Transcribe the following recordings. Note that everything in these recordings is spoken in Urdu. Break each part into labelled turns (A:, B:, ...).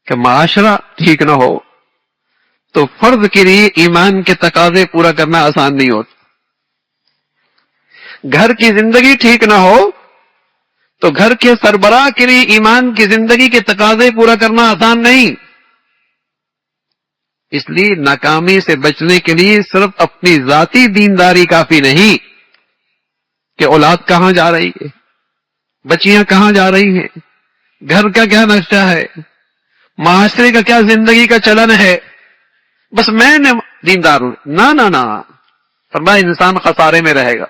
A: کہ معاشرہ ٹھیک نہ ہو تو فرد کے لیے ایمان کے تقاضے پورا کرنا آسان نہیں ہوتا. گھر کی زندگی ٹھیک نہ ہو تو گھر کے سربراہ کے لیے ایمان کی زندگی کے تقاضے پورا کرنا آسان نہیں. اس لیے ناکامی سے بچنے کے لیے صرف اپنی ذاتی دینداری کافی نہیں کہ اولاد کہاں جا رہی ہے، بچیاں کہاں جا رہی ہیں، گھر کا کیا نقشہ ہے، معاشرے کا کیا زندگی کا چلن ہے، بس میں دیندار ہوں. نہ فرمایا انسان خسارے میں رہے گا.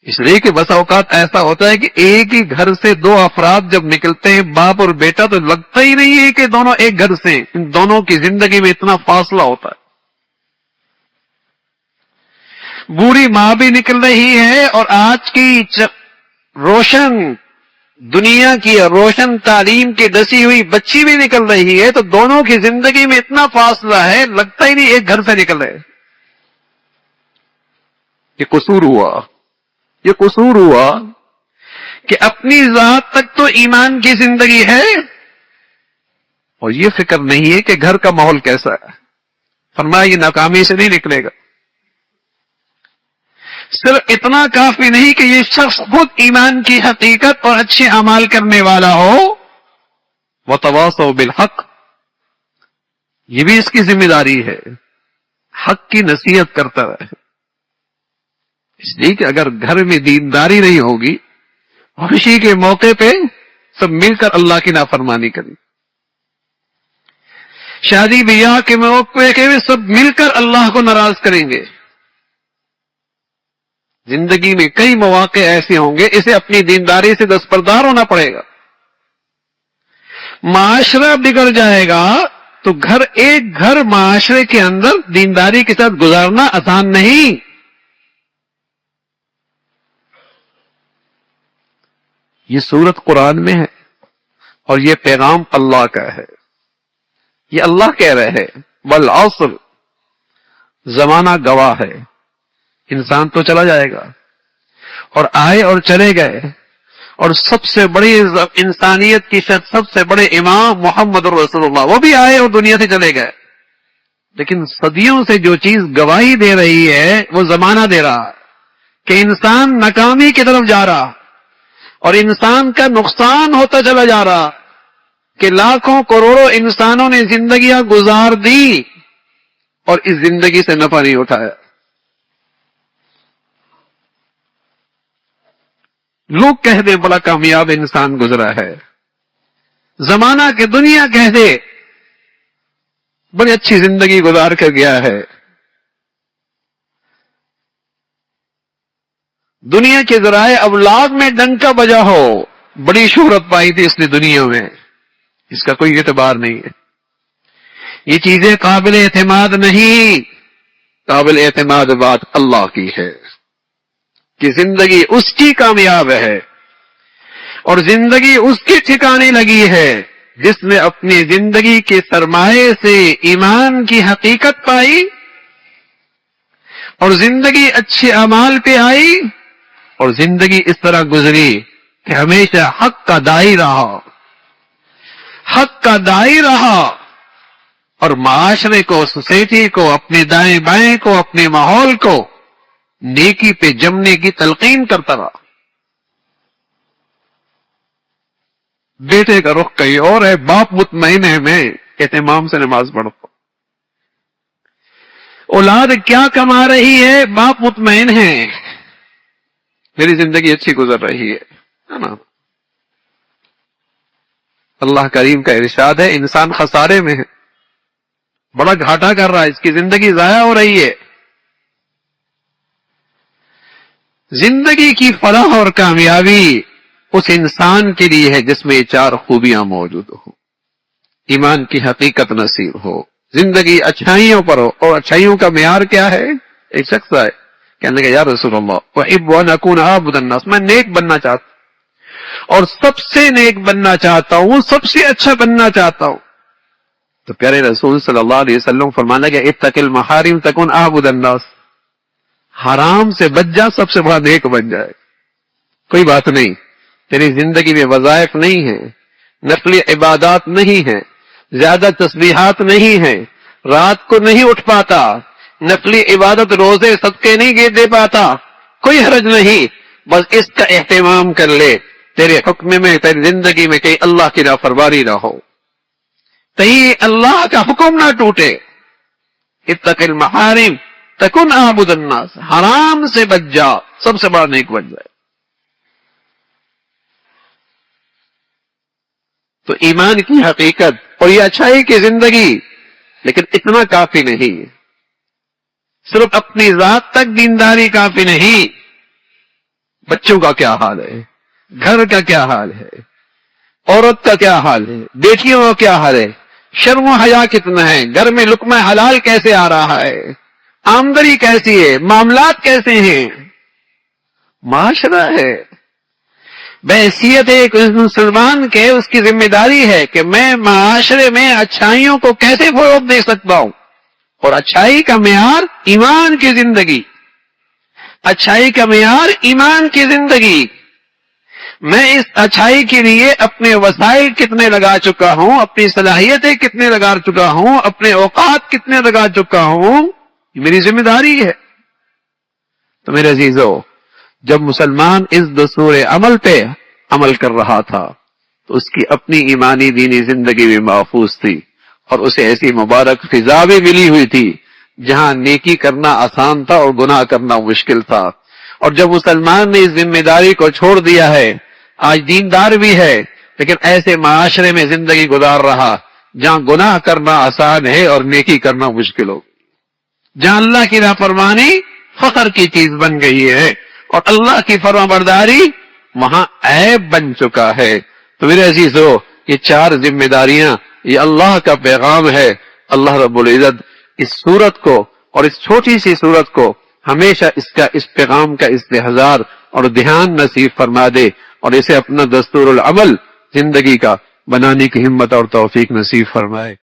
A: اس لیے کہ بس اوقات ایسا ہوتا ہے کہ ایک ہی گھر سے دو افراد جب نکلتے ہیں، باپ اور بیٹا، تو لگتا ہی نہیں ہے کہ دونوں ایک گھر سے ہیں. ان دونوں کی زندگی میں اتنا فاصلہ ہوتا ہے. بوڑھی ماں بھی نکل رہی ہے اور آج کی روشن دنیا کی روشن تعلیم کی ڈسی ہوئی بچی بھی نکل رہی ہے، تو دونوں کی زندگی میں اتنا فاصلہ ہے، لگتا ہی نہیں ایک گھر سے نکل رہے. یہ قصور ہوا کہ اپنی ذات تک تو ایمان کی زندگی ہے اور یہ فکر نہیں ہے کہ گھر کا ماحول کیسا ہے. فرمایا یہ ناکامی سے نہیں نکلے گا. صرف اتنا کافی نہیں کہ یہ شخص خود ایمان کی حقیقت اور اچھے اعمال کرنے والا ہو. وَتَوَاصَوْا بِالْحَقِّ، یہ بھی اس کی ذمہ داری ہے، حق کی نصیحت کرتا رہے. اس لیے کہ اگر گھر میں دینداری نہیں ہوگی، خوشی کے موقع پہ سب مل کر اللہ کی نافرمانی کریں، شادی بیاہ کے موقع پہ سب مل کر اللہ کو ناراض کریں گے. زندگی میں کئی مواقع ایسے ہوں گے، اسے اپنی دینداری سے دستبردار ہونا پڑے گا. معاشرہ بگڑ جائے گا تو ایک گھر معاشرے کے اندر دینداری کے ساتھ گزارنا آسان نہیں. یہ سورت قرآن میں ہے اور یہ پیغام اللہ کا ہے. یہ اللہ کہہ رہے ہیں والعصر، زمانہ گواہ ہے. انسان تو چلا جائے گا اور آئے اور چلے گئے، اور سب سے بڑی انسانیت کی شخص، سب سے بڑے امام محمد رسول اللہ، وہ بھی آئے اور دنیا سے چلے گئے. لیکن صدیوں سے جو چیز گواہی دے رہی ہے وہ زمانہ دے رہا کہ انسان ناکامی کی طرف جا رہا اور انسان کا نقصان ہوتا چلا جا رہا، کہ لاکھوں کروڑوں انسانوں نے زندگیاں گزار دی اور اس زندگی سے نفع نہیں اٹھایا. لوگ کہہ دیں بڑا کامیاب انسان گزرا ہے، زمانہ کہ دنیا کہہ دے بڑی اچھی زندگی گزار کر گیا ہے. دنیا کے ذرائع ابلاغ میں ڈنکا بجا ہو، بڑی شہرت پائی تھی اس نے دنیا میں، اس کا کوئی اعتبار نہیں ہے. یہ چیزیں قابل اعتماد نہیں. قابل اعتماد بات اللہ کی ہے کہ زندگی اس کی کامیاب ہے اور زندگی اس کی ٹھکانے لگی ہے جس نے اپنی زندگی کے سرمایے سے ایمان کی حقیقت پائی اور زندگی اچھے اعمال پہ آئی اور زندگی اس طرح گزری کہ ہمیشہ حق کا دائی رہا، حق کا دائی رہا، اور معاشرے کو، سوسائٹی کو، اپنے دائیں بائیں کو، اپنے ماحول کو نیکی پہ جمنے کی تلقین کرتا رہا. بیٹے کا رخ کہیں اور ہے، باپ مطمئن ہے میں اہتمام سے نماز پڑھتا ہوں. اولاد کیا کما رہی ہے، باپ مطمئن ہے میری زندگی اچھی گزر رہی ہے نا. اللہ کریم کا ارشاد ہے انسان خسارے میں ہے، بڑا گھاٹا کر رہا ہے، اس کی زندگی ضائع ہو رہی ہے. زندگی کی فلاح اور کامیابی اس انسان کے لیے ہے جس میں چار خوبیاں موجود ہوں. ایمان کی حقیقت نصیب ہو، زندگی اچھائیوں پر ہو. اور اچھائیوں کا معیار کیا ہے؟ ایک شخص آئے کہنے لگا یا رسول اللہ احب ان اکون اعبد الناس، میں نیک بننا چاہتا ہوں اور سب سے نیک بننا چاہتا ہوں، سب سے اچھا بننا چاہتا ہوں. تو پیارے رسول صلی اللہ علیہ وسلم فرمانے لگے اتق المحارم تکن اعبد الناس، حرام سے بچ جا، سب سے بڑا نیک بن جائے. کوئی بات نہیں، تیری زندگی میں وظائف نہیں ہے، نفلی عبادات نہیں ہیں، زیادہ تسبیحات نہیں ہیں، رات کو نہیں اٹھ پاتا، نفلی عبادت روزے صدقے نہیں دے پاتا، کوئی حرج نہیں، بس اس کا اہتمام کر لے، تیرے حکم میں، تیری زندگی میں کہیں اللہ کی نافرمانی نہ ہو، کہیں اللہ کا حکم نہ ٹوٹے۔ اتق المحارم تکن اعبد الناس، حرام سے بچ جا، سب سے بڑا نیک بن جائے۔ تو ایمان کی حقیقت اور یہ اچھائی کی زندگی، لیکن اتنا کافی نہیں، صرف اپنی ذات تک دینداری کافی نہیں، بچوں کا کیا حال ہے، گھر کا کیا حال ہے، عورت کا کیا حال ہے، بیٹیوں کا کیا حال ہے، شرم و حیا کتنا ہے، گھر میں لقمہ حلال کیسے آ رہا ہے، آمدنی کیسی ہے، معاملات کیسے ہیں، معاشرہ ہے۔ بحیثیت ایک مسلمان کے اس کی ذمہ داری ہے کہ میں معاشرے میں اچھائیوں کو کیسے فروغ دے سکتا ہوں، اور اچھائی کا معیار ایمان کی زندگی، اچھائی کا معیار ایمان کی زندگی۔ میں اس اچھائی کے لیے اپنے وسائل کتنے لگا چکا ہوں، اپنی صلاحیتیں کتنے لگا چکا ہوں، اپنے اوقات کتنے لگا چکا ہوں، یہ میری ذمہ داری ہے۔ تو میرے عزیزو، جب مسلمان اس دستور عمل پہ عمل کر رہا تھا تو اس کی اپنی ایمانی دینی زندگی بھی محفوظ تھی، اور اسے ایسی مبارک فضا بھی ملی ہوئی تھی جہاں نیکی کرنا آسان تھا اور گناہ کرنا مشکل تھا۔ اور جب مسلمان نے اس ذمہ داری کو چھوڑ دیا ہے، آج دیندار بھی ہے لیکن ایسے معاشرے میں زندگی گزار رہا جہاں گناہ کرنا آسان ہے اور نیکی کرنا مشکل ہو، جہاں اللہ کی نافرمانی فخر کی چیز بن گئی ہے اور اللہ کی فرمانبرداری وہاں عیب بن چکا ہے۔ تو میرے عزیزو، یہ چار ذمہ داریاں، یہ اللہ کا پیغام ہے۔ اللہ رب العزت اس سورت کو اور اس چھوٹی سی سورت کو ہمیشہ اس پیغام کا استحضار اور دھیان نصیب فرما دے، اور اسے اپنا دستور العمل زندگی کا بنانے کی ہمت اور توفیق نصیب فرمائے۔